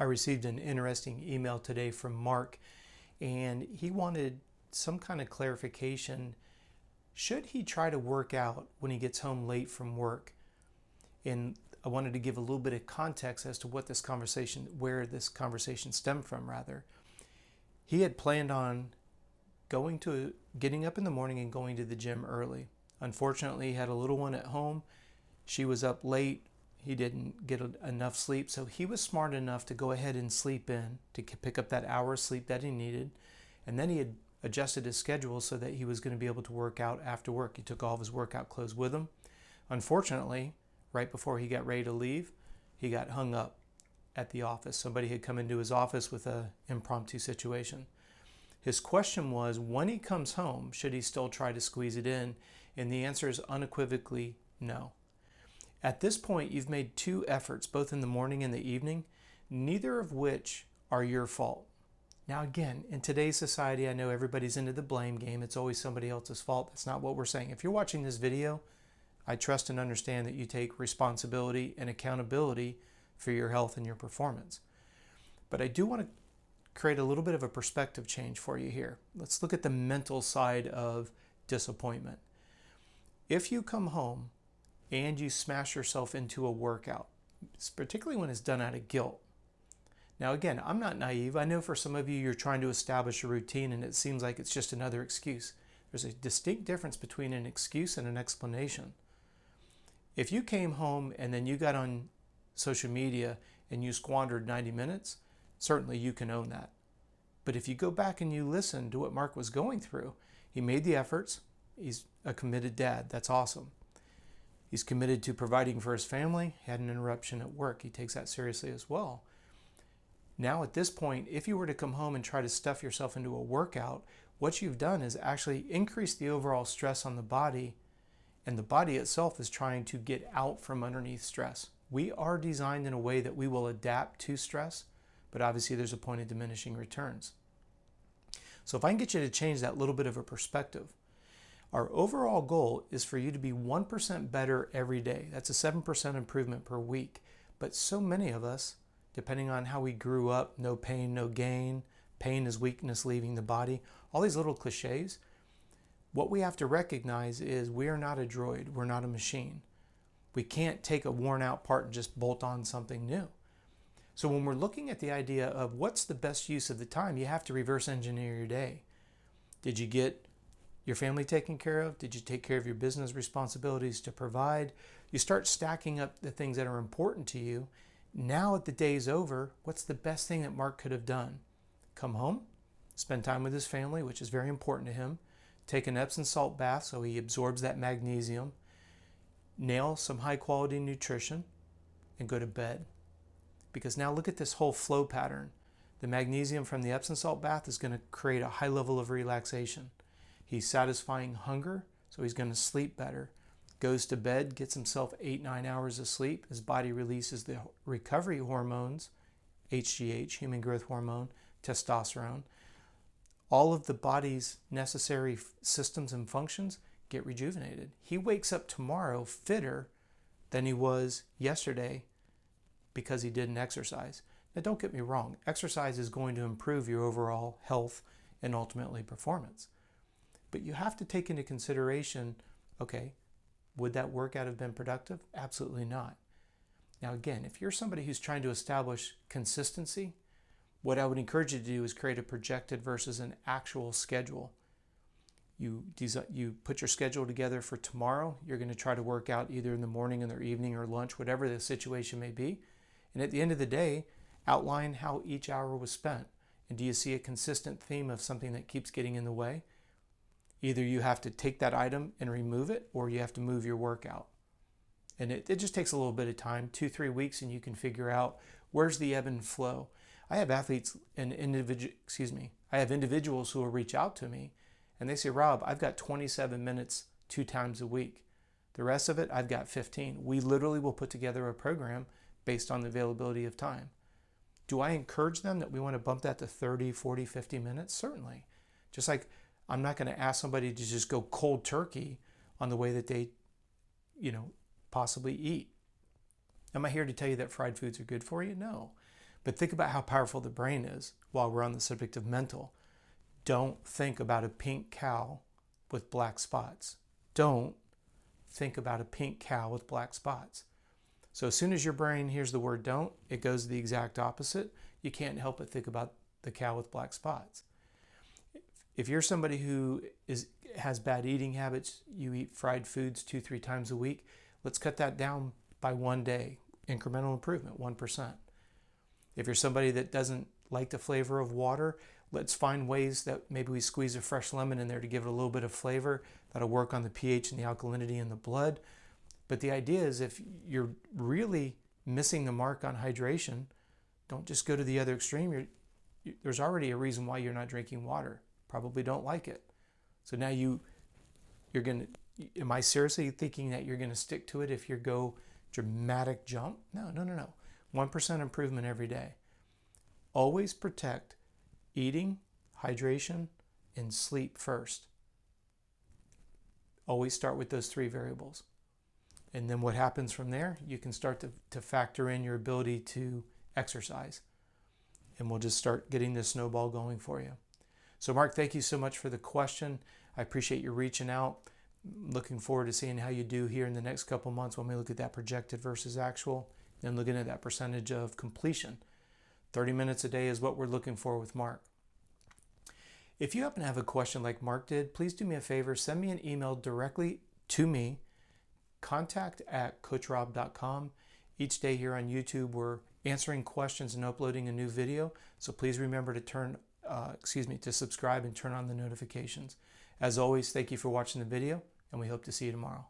I received an interesting email today from Mark, and he wanted some kind of clarification. Should he try to work out when he gets home late from work? And I wanted to give a little bit of context as to what this conversation, where this conversation stemmed from, rather. He had planned on getting up in the morning and going to the gym early. Unfortunately, he had a little one at home. She was up late. He didn't get enough sleep, so he was smart enough to go ahead and sleep in to pick up that hour of sleep that he needed. And then he had adjusted his schedule so that he was going to be able to work out after work. He took all of his workout clothes with him. Unfortunately, right before he got ready to leave, he got hung up at the office. Somebody had come into his office with an impromptu situation. His question was, when he comes home, should he still try to squeeze it in? And the answer is unequivocally no. At this point, you've made two efforts, both in the morning and the evening, neither of which are your fault. Now again, in today's society, I know everybody's into the blame game. It's always somebody else's fault. That's not what we're saying. If you're watching this video, I trust and understand that you take responsibility and accountability for your health and your performance. But I do want to create a little bit of a perspective change for you here. Let's look at the mental side of disappointment. If you come home and you smash yourself into a workout, particularly when it's done out of guilt. Now again, I'm not naive. I know for some of you, you're trying to establish a routine and it seems like it's just another excuse. There's a distinct difference between an excuse and an explanation. If you came home and then you got on social media and you squandered 90 minutes, certainly you can own that. But if you go back and you listen to what Mark was going through, he made the efforts. He's a committed dad. That's awesome. He's committed to providing for his family. He had an interruption at work. He takes that seriously as well. Now at this point, if you were to come home and try to stuff yourself into a workout, what you've done is actually increase the overall stress on the body, and the body itself is trying to get out from underneath stress. We are designed in a way that we will adapt to stress, but obviously there's a point of diminishing returns. So if I can get you to change that little bit of a perspective, our overall goal is for you to be 1% better every day. That's a 7% improvement per week. But so many of us, depending on how we grew up, no pain, no gain, pain is weakness leaving the body, all these little cliches, what we have to recognize is we are not a droid, we're not a machine. We can't take a worn out part and just bolt on something new. So when we're looking at the idea of what's the best use of the time, you have to reverse engineer your day. Did you get your family taken care of? Did you take care of your business responsibilities to provide? You start stacking up the things that are important to you. Now that the day's over, what's the best thing that Mark could have done? Come home, spend time with his family, which is very important to him, take an Epsom Salt bath so he absorbs that magnesium, nail some high quality nutrition, and go to bed. Because now look at this whole flow pattern. The magnesium from the Epsom Salt bath is going to create a high level of relaxation. He's satisfying hunger, so he's going to sleep better. Goes to bed, gets himself 8-9 hours of sleep. His body releases the recovery hormones, HGH, human growth hormone, testosterone. All of the body's necessary systems and functions get rejuvenated. He wakes up tomorrow fitter than he was yesterday because he didn't exercise. Now don't get me wrong, exercise is going to improve your overall health and ultimately performance. But you have to take into consideration, okay, would that workout have been productive? Absolutely not. Now again, if you're somebody who's trying to establish consistency, what I would encourage you to do is create a projected versus an actual schedule. You put your schedule together for tomorrow. You're going to try to work out either in the morning, in the evening, or lunch, whatever the situation may be. And at the end of the day, outline how each hour was spent. And do you see a consistent theme of something that keeps getting in the way? Either you have to take that item and remove it, or you have to move your workout. And it just takes a little bit of time, 2-3 weeks, and you can figure out where's the ebb and flow. I have individuals who will reach out to me and they say, Rob, I've got 27 minutes 2 times a week. The rest of it, I've got 15. We literally will put together a program based on the availability of time. Do I encourage them that we want to bump that to 30, 40, 50 minutes? Certainly. Just like I'm not going to ask somebody to just go cold turkey on the way that they, possibly eat. Am I here to tell you that fried foods are good for you? No. But think about how powerful the brain is while we're on the subject of mental. Don't think about a pink cow with black spots. Don't think about a pink cow with black spots. So as soon as your brain hears the word don't, it goes the exact opposite. You can't help but think about the cow with black spots. If you're somebody who has bad eating habits, you eat fried foods 2-3 times a week, let's cut that down by 1 day. Incremental improvement, 1%. If you're somebody that doesn't like the flavor of water, let's find ways that maybe we squeeze a fresh lemon in there to give it a little bit of flavor. That'll work on the pH and the alkalinity in the blood. But the idea is, if you're really missing the mark on hydration, don't just go to the other extreme. There's already a reason why you're not drinking water. Probably don't like it. So now you're going to, am I seriously thinking that you're going to stick to it if you go dramatic jump? No. 1% improvement every day. Always protect eating, hydration, and sleep first. Always start with those 3 variables. And then what happens from there, you can start to factor in your ability to exercise. And we'll just start getting this snowball going for you. So Mark, thank you so much for the question. I appreciate you reaching out. Looking forward to seeing how you do here in the next couple months when we look at that projected versus actual, and looking at that percentage of completion. 30 minutes a day is what we're looking for with Mark. If you happen to have a question like Mark did, please do me a favor, send me an email directly to me, contact@coachrob.com. Each day here on YouTube, we're answering questions and uploading a new video. So please remember to to subscribe and turn on the notifications. As always, thank you for watching the video, and we hope to see you tomorrow.